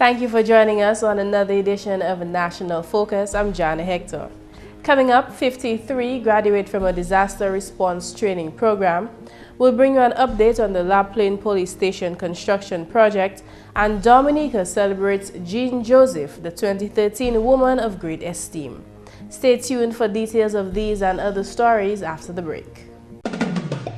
Thank you for joining us on another edition of National Focus. I'm Jarna Hector. Coming up, 53 graduate from a disaster response training program. We'll bring you an update on the La Plaine Police Station construction project, and Dominica celebrates Jean Joseph, the 2013 Woman of Great Esteem. Stay tuned for details of these and other stories after the break.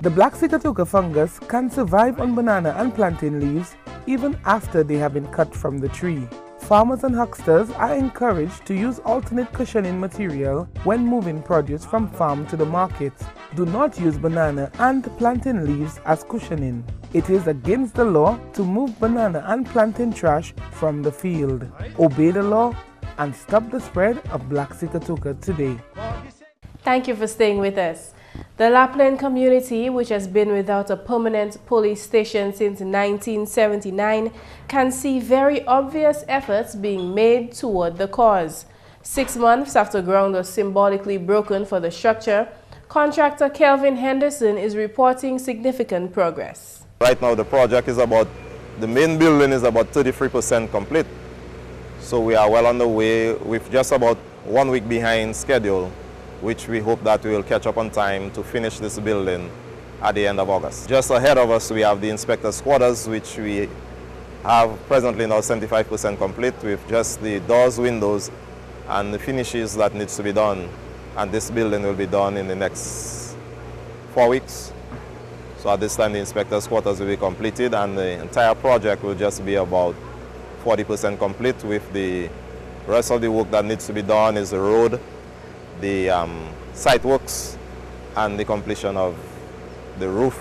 The black Zika fungus can survive on banana and plantain leaves even after they have been cut from the tree. Farmers and hucksters are encouraged to use alternate cushioning material when moving produce from farm to the market. Do not use banana and plantain leaves as cushioning. It is against the law to move banana and plantain trash from the field. Obey the law and stop the spread of black Zika today. Thank you for staying with us. The La Plaine community, which has been without a permanent police station since 1979, can see very obvious efforts being made toward the cause. 6 months after ground was symbolically broken for the structure, contractor Kelvin Henderson is reporting significant progress. Right now the project is the main building is about 33% complete. So we are well on the way with just about 1 week behind schedule, which we hope that we will catch up on time to finish this building at the end of August. Just ahead of us, we have the inspector's quarters, which we have presently now 75% complete with just the doors, windows, and the finishes that needs to be done. And this building will be done in the next 4 weeks. So at this time, the inspector's quarters will be completed, and the entire project will just be about 40% complete, with the rest of the work that needs to be done is the road, the site works, and the completion of the roof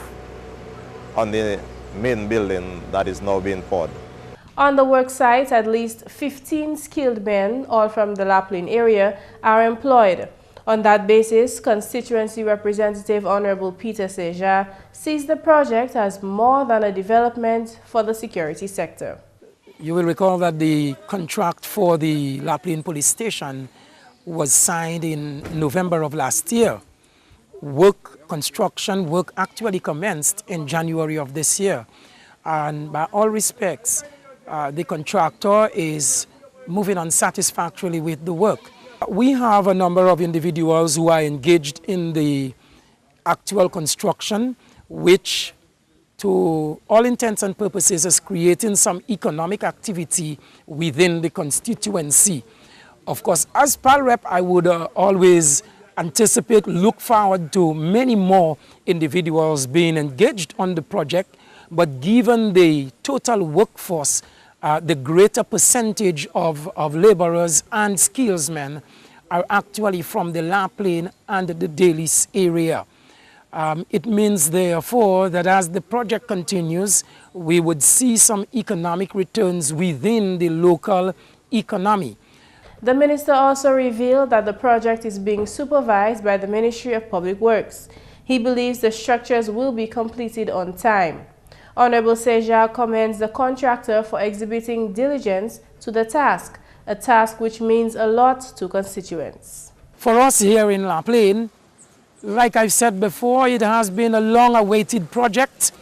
on the main building that is now being poured. On the work site, at least 15 skilled men, all from the La Plaine area, are employed. On that basis, constituency representative Honorable Peter Seja sees the project as more than a development for the security sector. You will recall that the contract for the La Plaine Police Station was signed in November of last year. Construction work actually commenced in January of this year. And by all respects, the contractor is moving on satisfactorily with the work. We have a number of individuals who are engaged in the actual construction, which to all intents and purposes is creating some economic activity within the constituency. Of course, as PAL rep, I would always anticipate, look forward to many more individuals being engaged on the project, but given the total workforce, the greater percentage of laborers and skillsmen are actually from the La Plaine and the Dalis area. It means, therefore, that as the project continues, we would see some economic returns within the local economy. The minister also revealed that the project is being supervised by the Ministry of Public Works. He believes the structures will be completed on time. Honorable Seja commends the contractor for exhibiting diligence to the task, a task which means a lot to constituents. For us here in La Plaine, like I've said before, it has been a long-awaited project,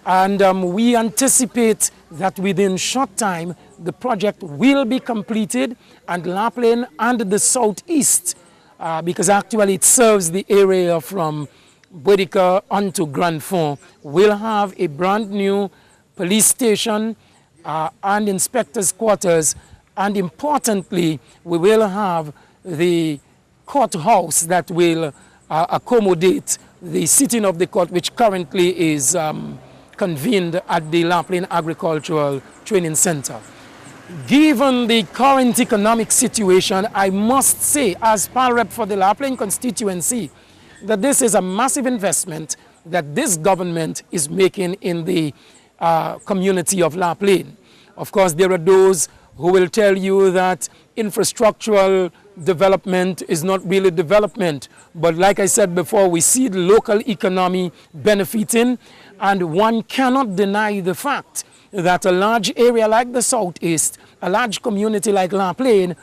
and we anticipate that within short time the project will be completed, and La Plaine and the southeast, because actually it serves the area from Boudica onto Grand Fond, will have a brand new police station and inspector's quarters, and importantly, we will have the courthouse that will accommodate the sitting of the court, which currently is convened at the La Plaine Agricultural Training Center. Given the current economic situation, I must say, as PAL rep for the La Plaine constituency, that this is a massive investment that this government is making in the community of La Plaine. Of course, there are those who will tell you that infrastructural development is not really development. But like I said before, we see the local economy benefiting, and one cannot deny the fact that a large area like the Southeast, a large community like La Plaine,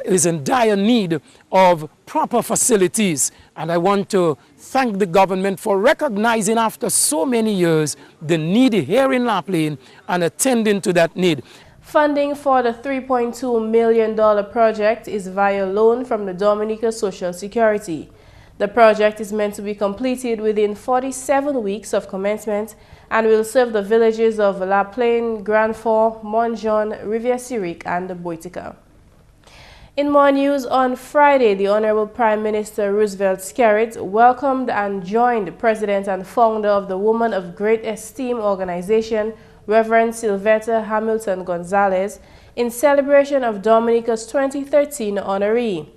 is in dire need of proper facilities. And I want to thank the government for recognizing after so many years the need here in La Plaine and attending to that need. Funding for the $3.2 million project is via loan from the Dominica Social Security. The project is meant to be completed within 47 weeks of commencement and will serve the villages of La Plaine, Grand Fort, Montjean, Rivière-Syrique and Boitica. In more news, on Friday, the Honorable Prime Minister Roosevelt Skerrit welcomed and joined President and founder of the Woman of Great Esteem organization, Reverend Sylvetta Hamilton Gonzalez, in celebration of Dominica's 2013 honoree.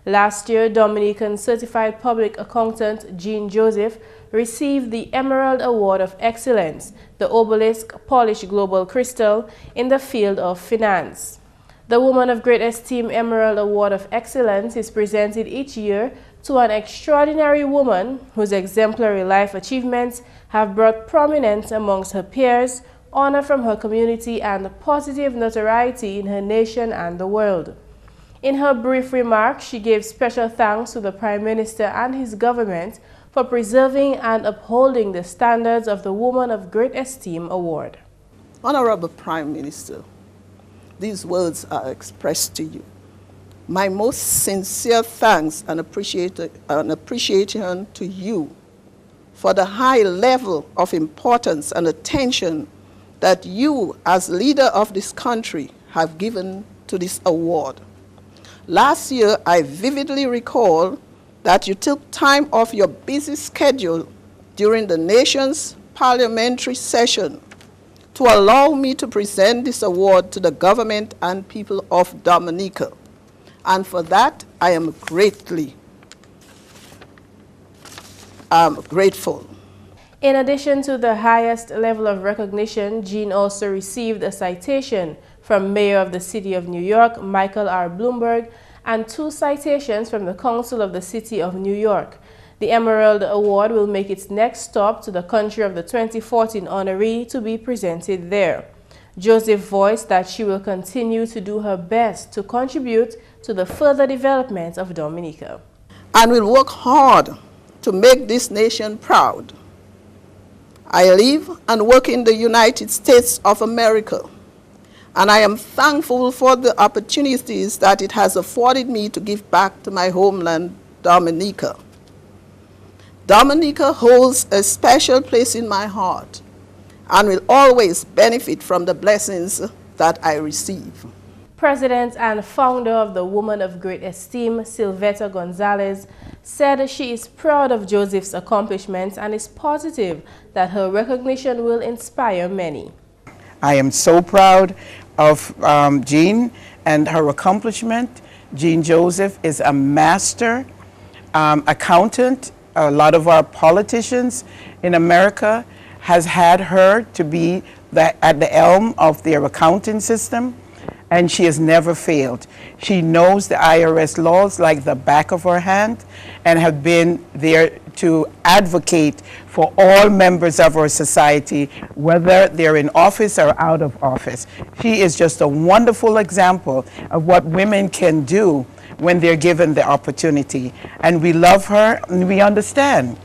Last year, Dominican Certified Public Accountant Jean Joseph received the Emerald Award of Excellence, the obelisk polished global crystal, in the field of finance. The Woman of Great Esteem Emerald Award of Excellence is presented each year to an extraordinary woman whose exemplary life achievements have brought prominence amongst her peers, honor from her community, and positive notoriety in her nation and the world. In her brief remarks, she gave special thanks to the Prime Minister and his government for preserving and upholding the standards of the Woman of Great Esteem Award. Honorable Prime Minister, these words are expressed to you. My most sincere thanks and appreciation to you for the high level of importance and attention that you, as leader of this country, have given to this award. Last year, I vividly recall that you took time off your busy schedule during the nation's parliamentary session to allow me to present this award to the government and people of Dominica. And for that, I am grateful. In addition to the highest level of recognition, Jean also received a citation from Mayor of the City of New York, Michael R. Bloomberg, and 2 citations from the Council of the City of New York. The Emerald Award will make its next stop to the country of the 2014 honoree to be presented there. Joseph voiced that she will continue to do her best to contribute to the further development of Dominica. And will work hard to make this nation proud. I live and work in the United States of America, and I am thankful for the opportunities that it has afforded me to give back to my homeland, Dominica. Dominica holds a special place in my heart and will always benefit from the blessings that I receive. President and founder of the Woman of Great Esteem, Sylvetta Gonzalez, said she is proud of Joseph's accomplishments and is positive that her recognition will inspire many. I am so proud of Jean and her accomplishment. Jean Joseph is a master accountant. A lot of our politicians in America has had her to be at the helm of their accounting system, and she has never failed. She knows the IRS laws like the back of her hand and have been there to advocate for all members of our society, whether they're in office or out of office. She is just a wonderful example of what women can do when they're given the opportunity. And we love her, and we understand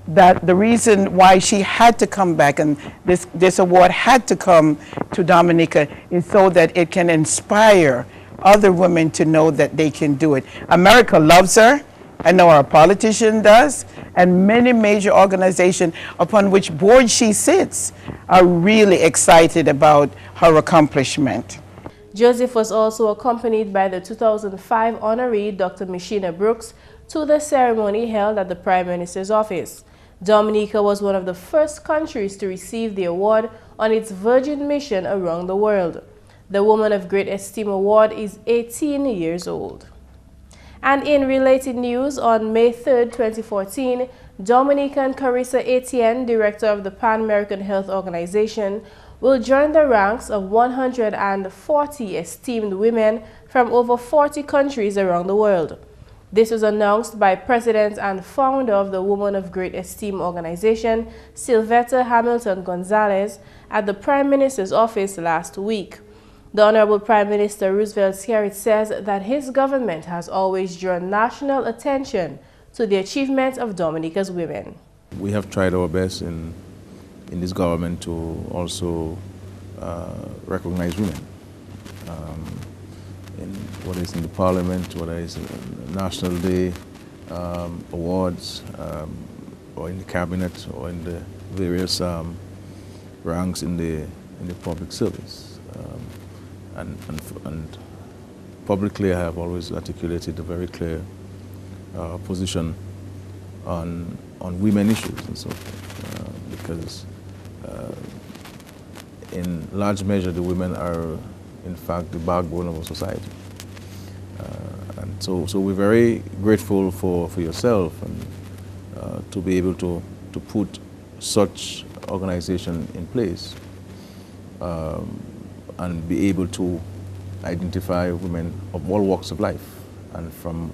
that the reason why she had to come back and this award had to come to Dominica is so that it can inspire other women to know that they can do it. America loves her. I know our politician does, and many major organizations upon which board she sits are really excited about her accomplishment. Joseph was also accompanied by the 2005 honoree, Dr. Mishina Brooks, to the ceremony held at the Prime Minister's office. Dominica was one of the first countries to receive the award on its Virgin mission around the world. The Woman of Great Esteem Award is 18 years old. And in related news, on May 3, 2014, Dominican Carissa Etienne, director of the Pan American Health Organization, will join the ranks of 140 esteemed women from over 40 countries around the world. This was announced by President and founder of the Woman of Great Esteem organization, Sylvetta Hamilton Gonzalez, at the Prime Minister's office last week. The Honorable Prime Minister Roosevelt Skerrit says that his government has always drawn national attention to the achievements of Dominica's women. We have tried our best in this government to also recognize women. whether it's in the Parliament, whether it's National Day, awards, or in the cabinet, or in the various ranks in the public service. And publicly, I have always articulated a very clear position on women issues and so forth, because in large measure, the women are, in fact, the backbone of our society. And so we're very grateful for yourself and to be able to put such organization in place and be able to identify women of all walks of life and from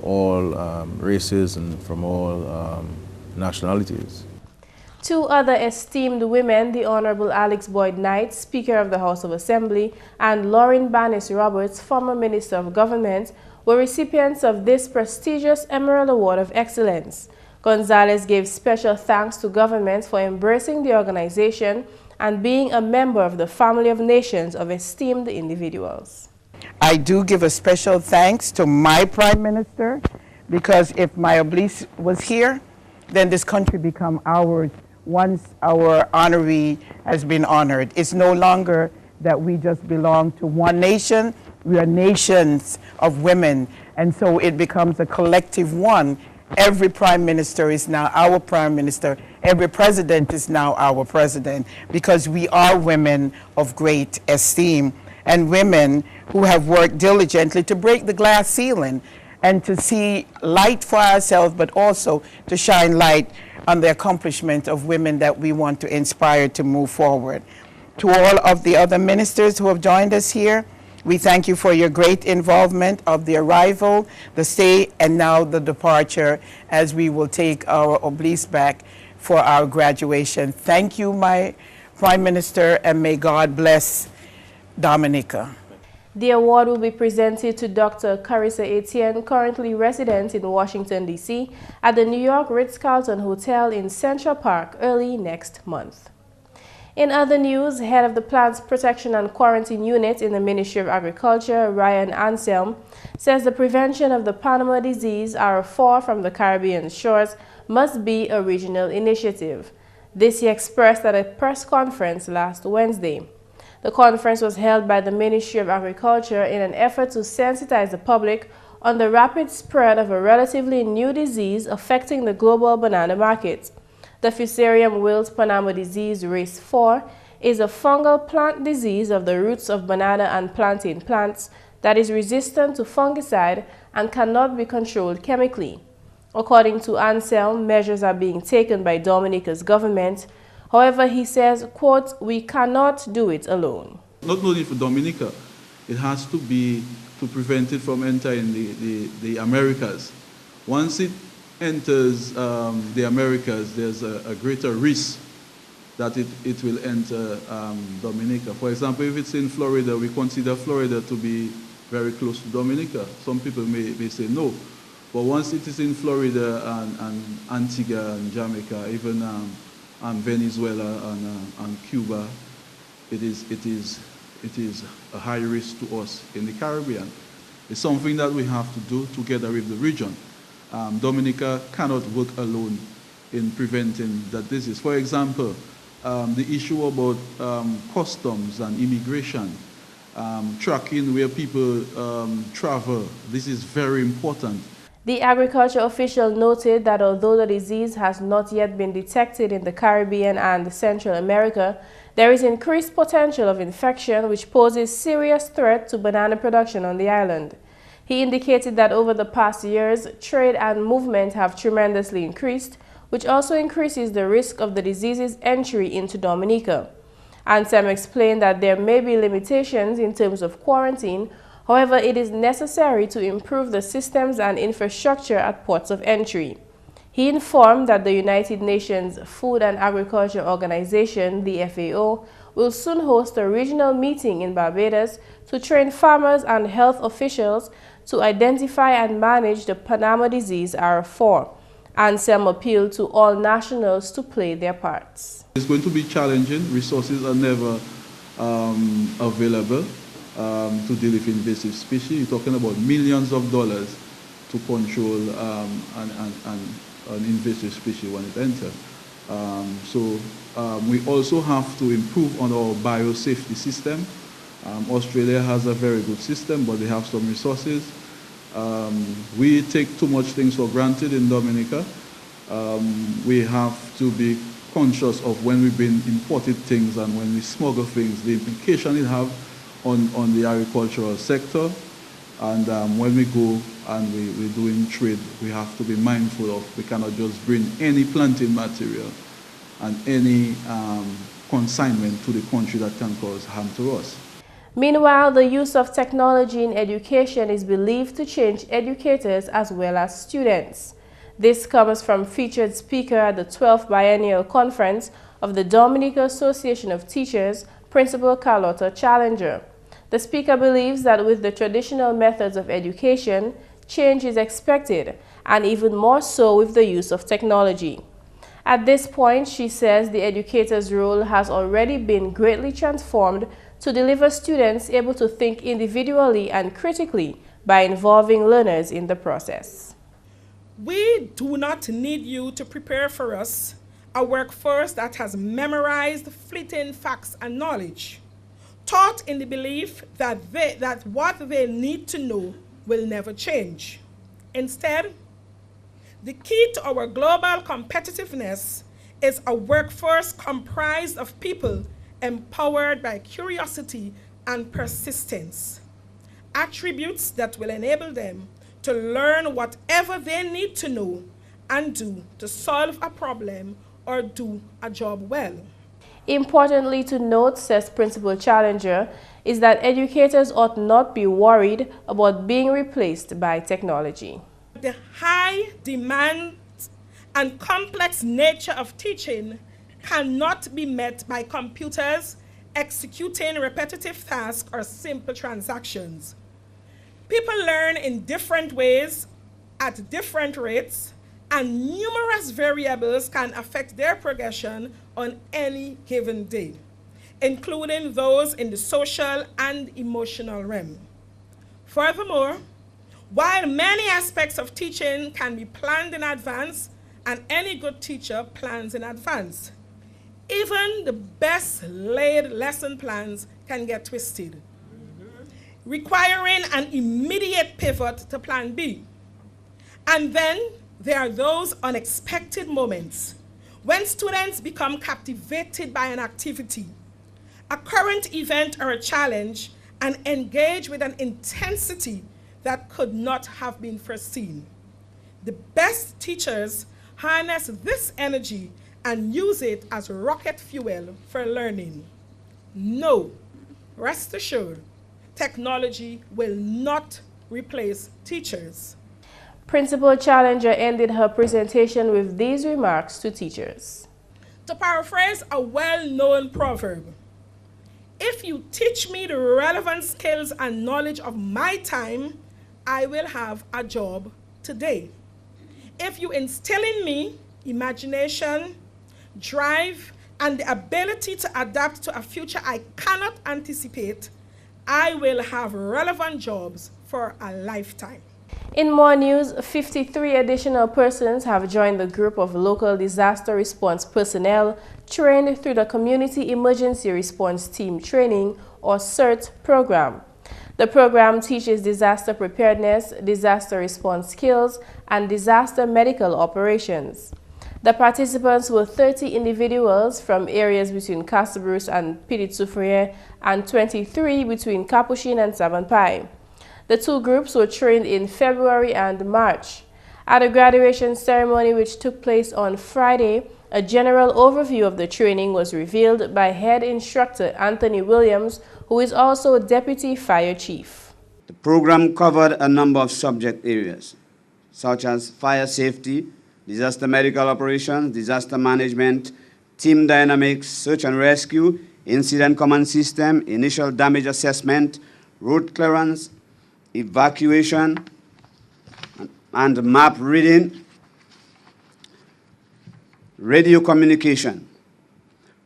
all races and from all nationalities. Two other esteemed women, the Honorable Alex Boyd Knight, Speaker of the House of Assembly, and Lauren Bannis Roberts, former Minister of Government, were recipients of this prestigious Emerald Award of Excellence. Gonzalez gave special thanks to government for embracing the organization and being a member of the family of nations of esteemed individuals. I do give a special thanks to my Prime Minister, because if my obelisk was here, then this country become ours once our honoree has been honored. It's no longer that we just belong to one nation, we are nations of women, and so it becomes a collective one. Every Prime Minister is now our Prime Minister, every President is now our President, because we are women of great esteem, and women who have worked diligently to break the glass ceiling and to see light for ourselves, but also to shine light on the accomplishment of women that we want to inspire to move forward. To all of the other ministers who have joined us here, we thank you for your great involvement of the arrival, the stay, and now the departure, as we will take our obelisk back for our graduation. Thank you, my Prime Minister, and may God bless Dominica. The award will be presented to Dr. Carissa Etienne, currently resident in Washington, D.C., at the New York Ritz-Carlton Hotel in Central Park early next month. In other news, head of the Plants Protection and Quarantine Unit in the Ministry of Agriculture, Ryan Anselm, says the prevention of the Panama disease R4 from the Caribbean shores must be a regional initiative. This he expressed at a press conference last Wednesday. The conference was held by the Ministry of Agriculture in an effort to sensitize the public on the rapid spread of a relatively new disease affecting the global banana market. The Fusarium wilt Panama disease race 4 is a fungal plant disease of the roots of banana and plantain plants that is resistant to fungicide and cannot be controlled chemically. According to Anselm, measures are being taken by Dominica's government. However, he says, quote, "We cannot do it alone." Not only for Dominica, it has to be to prevent it from entering the Americas. Once it enters the Americas, there's a greater risk that it will enter Dominica. For example, if it's in Florida, we consider Florida to be very close to Dominica. Some people may say no. But once it is in Florida and Antigua and Jamaica, even and Venezuela and Cuba, it is a high risk to us in the Caribbean. It's something that we have to do together with the region. Dominica cannot work alone in preventing that disease. For example, the issue about customs and immigration, tracking where people travel, this is very important. The agriculture official noted that although the disease has not yet been detected in the Caribbean and Central America, there is increased potential of infection which poses serious threat to banana production on the island. He indicated that over the past years, trade and movement have tremendously increased, which also increases the risk of the disease's entry into Dominica. Anselm explained that there may be limitations in terms of quarantine. However, it is necessary to improve the systems and infrastructure at ports of entry. He informed that the United Nations Food and Agriculture Organization, the FAO, will soon host a regional meeting in Barbados to train farmers and health officials to identify and manage the Panama disease R4. Anselm appealed to all nationals to play their parts. It's going to be challenging. Resources are never available. to deal with invasive species. You're talking about millions of dollars to control an invasive species when it enters. We also have to improve on our biosafety system. Australia has a very good system, but they have some resources. We take too much things for granted in Dominica. We have to be conscious of when we bring imported things and when we smuggle things, the implication it have on the agricultural sector. And when we go and we're doing trade, we have to be mindful of, we cannot just bring any planting material and any consignment to the country that can cause harm to us. Meanwhile, the use of technology in education is believed to change educators as well as students. This comes from featured speaker at the 12th Biennial Conference of the Dominica Association of Teachers, Principal Carlotta Challenger. The speaker believes that with the traditional methods of education, change is expected, and even more so with the use of technology. At this point, she says the educator's role has already been greatly transformed to deliver students able to think individually and critically by involving learners in the process. We do not need you to prepare for us a workforce that has memorized fleeting facts and knowledge, taught in the belief that what they need to know will never change. Instead, the key to our global competitiveness is a workforce comprised of people empowered by curiosity and persistence, attributes that will enable them to learn whatever they need to know and do to solve a problem or do a job well. Importantly to note, says Principal Challenger, is that educators ought not be worried about being replaced by technology. The high demand and complex nature of teaching cannot be met by computers executing repetitive tasks or simple transactions. People learn in different ways at different rates, and numerous variables can affect their progression on any given day, including those in the social and emotional realm. Furthermore, while many aspects of teaching can be planned in advance, and any good teacher plans in advance, even the best laid lesson plans can get twisted, requiring an immediate pivot to plan B. And then there are those unexpected moments when students become captivated by an activity, a current event or a challenge, and engage with an intensity that could not have been foreseen. The best teachers harness this energy and use it as rocket fuel for learning. No, rest assured, technology will not replace teachers. Principal Challenger ended her presentation with these remarks to teachers. To paraphrase a well-known proverb, if you teach me the relevant skills and knowledge of my time, I will have a job today. If you instill in me imagination, drive, and the ability to adapt to a future I cannot anticipate, I will have relevant jobs for a lifetime. In more news, 53 additional persons have joined the group of local disaster response personnel trained through the Community Emergency Response Team Training, or CERT program. The program teaches disaster preparedness, disaster response skills, and disaster medical operations. The participants were 30 individuals from areas between Casabruce and Petite-Soufrière and 23 between Capuchin and Savanpai. The two groups were trained in February and March. At a graduation ceremony which took place on Friday, a general overview of the training was revealed by head instructor Anthony Williams, who is also Deputy Fire Chief. The program covered a number of subject areas, such as fire safety, disaster medical operations, disaster management, team dynamics, search and rescue, incident command system, initial damage assessment, road clearance, evacuation, and map reading, radio communication.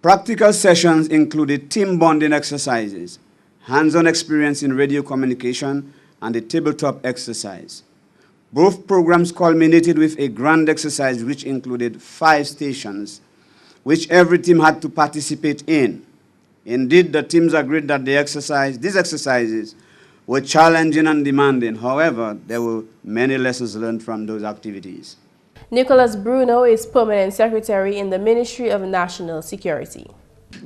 Practical sessions included team bonding exercises, hands-on experience in radio communication, and a tabletop exercise. Both programs culminated with a grand exercise which included 5 stations, which every team had to participate in. Indeed, the teams agreed that these exercises were challenging and demanding. However, there were many lessons learned from those activities. Nicholas Bruno is Permanent Secretary in the Ministry of National Security.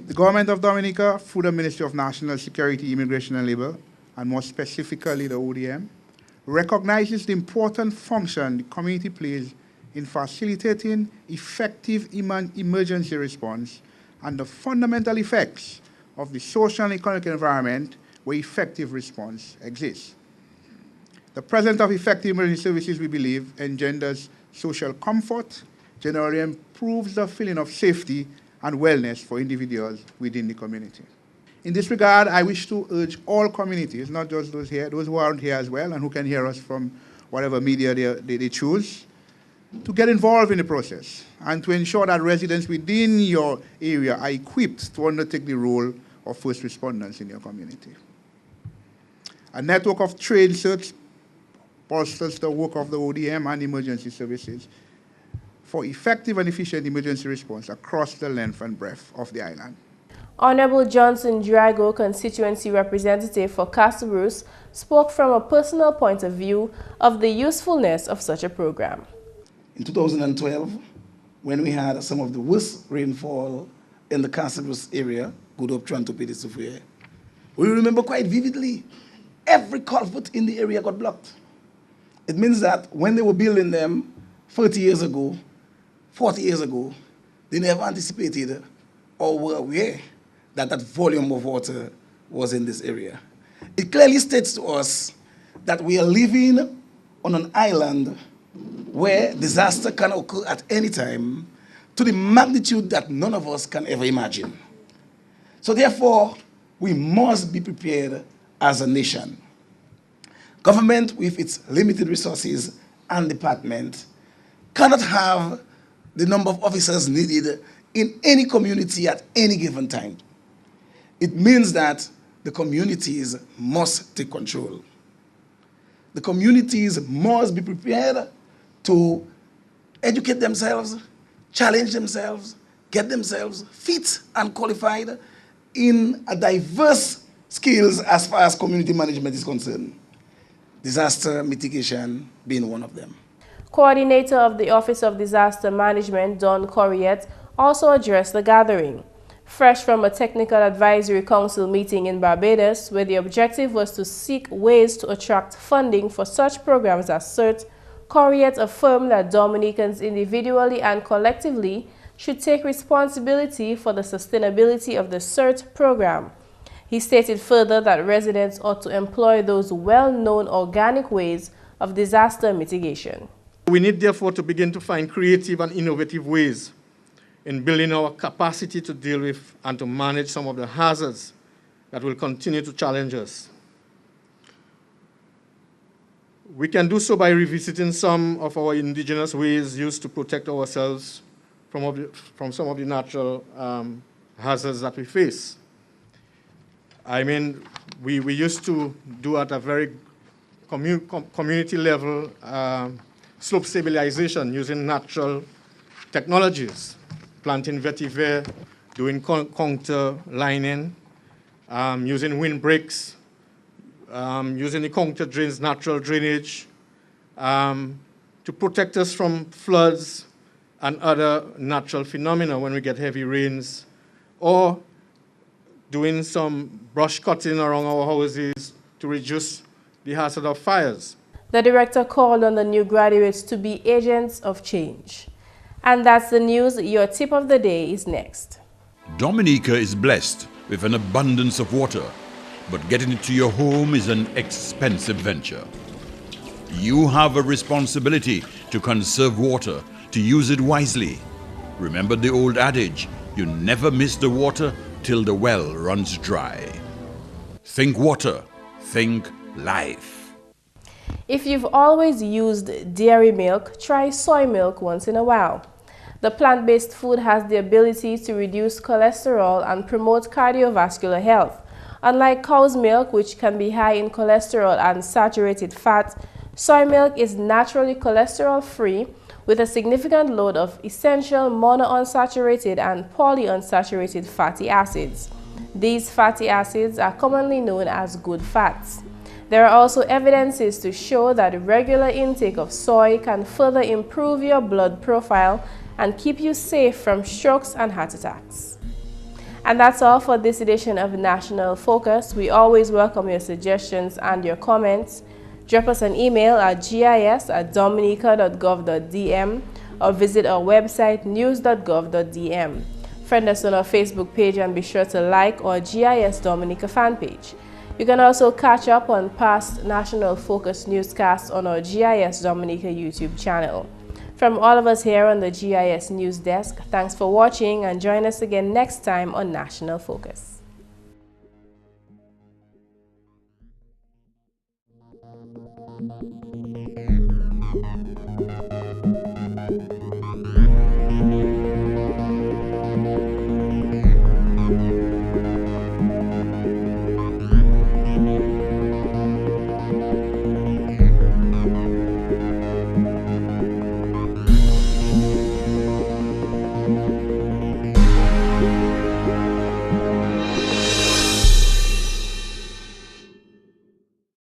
The Government of Dominica, through the Ministry of National Security, Immigration and Labour, and more specifically the ODM, recognizes the important function the community plays in facilitating effective emergency response and the fundamental effects of the social and economic environment where effective response exists. The presence of effective emergency services, we believe, engenders social comfort, generally improves the feeling of safety and wellness for individuals within the community. In this regard, I wish to urge all communities, not just those here, those who aren't here as well and who can hear us from whatever media they choose, to get involved in the process and to ensure that residents within your area are equipped to undertake the role of first responders in your community. A network of trained search bolsters the work of the ODM and emergency services for effective and efficient emergency response across the length and breadth of the island. Honorable Johnson Drago, constituency representative for Castle Bruce, spoke from a personal point of view of the usefulness of such a program. In 2012, when we had some of the worst rainfall in the Castle Bruce area, good up Toronto, we remember quite vividly, every culvert in the area got blocked. It means that when they were building them 30 years ago, 40 years ago, they never anticipated or were aware that that volume of water was in this area. It clearly states to us that we are living on an island where disaster can occur at any time to the magnitude that none of us can ever imagine. So therefore, we must be prepared as a nation. Government, with its limited resources and department, cannot have the number of officers needed in any community at any given time. It means that the communities must take control. The communities must be prepared to educate themselves, challenge themselves, get themselves fit and qualified in a diverse skills as far as community management is concerned. Disaster mitigation being one of them. Coordinator of the Office of Disaster Management, Don Corriette, also addressed the gathering. Fresh from a Technical Advisory Council meeting in Barbados, where the objective was to seek ways to attract funding for such programs as CERT, Corriette affirmed that Dominicans individually and collectively should take responsibility for the sustainability of the CERT program. He stated further that residents ought to employ those well-known organic ways of disaster mitigation. We need, therefore, to begin to find creative and innovative ways in building our capacity to deal with and to manage some of the hazards that will continue to challenge us. We can do so by revisiting some of our indigenous ways used to protect ourselves from some of the natural hazards that we face. I mean, we used to do at a very community level slope stabilization using natural technologies, planting vetiver, doing contour lining, using windbreaks, using the contour drains, natural drainage, to protect us from floods and other natural phenomena when we get heavy rains, or doing some brush cutting around our houses to reduce the hazard of fires. The director called on the new graduates to be agents of change. And that's the news. Your tip of the day is next. Dominica is blessed with an abundance of water, but getting it to your home is an expensive venture. You have a responsibility to conserve water, to use it wisely. Remember the old adage, you never miss the water till the well runs dry. Think water, think life. If you've always used dairy milk, try soy milk once in a while. The plant-based food has the ability to reduce cholesterol and promote cardiovascular health. Unlike cow's milk, which can be high in cholesterol and saturated fat, soy milk is naturally cholesterol-free with a significant load of essential monounsaturated and polyunsaturated fatty acids. These fatty acids are commonly known as good fats. There are also evidences to show that regular intake of soy can further improve your blood profile and keep you safe from strokes and heart attacks. And that's all for this edition of National Focus. We always welcome your suggestions and your comments. Drop us an email at gis@dominica.gov.dm or visit our website news.gov.dm. Friend us on our Facebook page and be sure to like our GIS Dominica fan page. You can also catch up on past National Focus newscasts on our GIS Dominica YouTube channel. From all of us here on the GIS News Desk, thanks for watching and join us again next time on National Focus.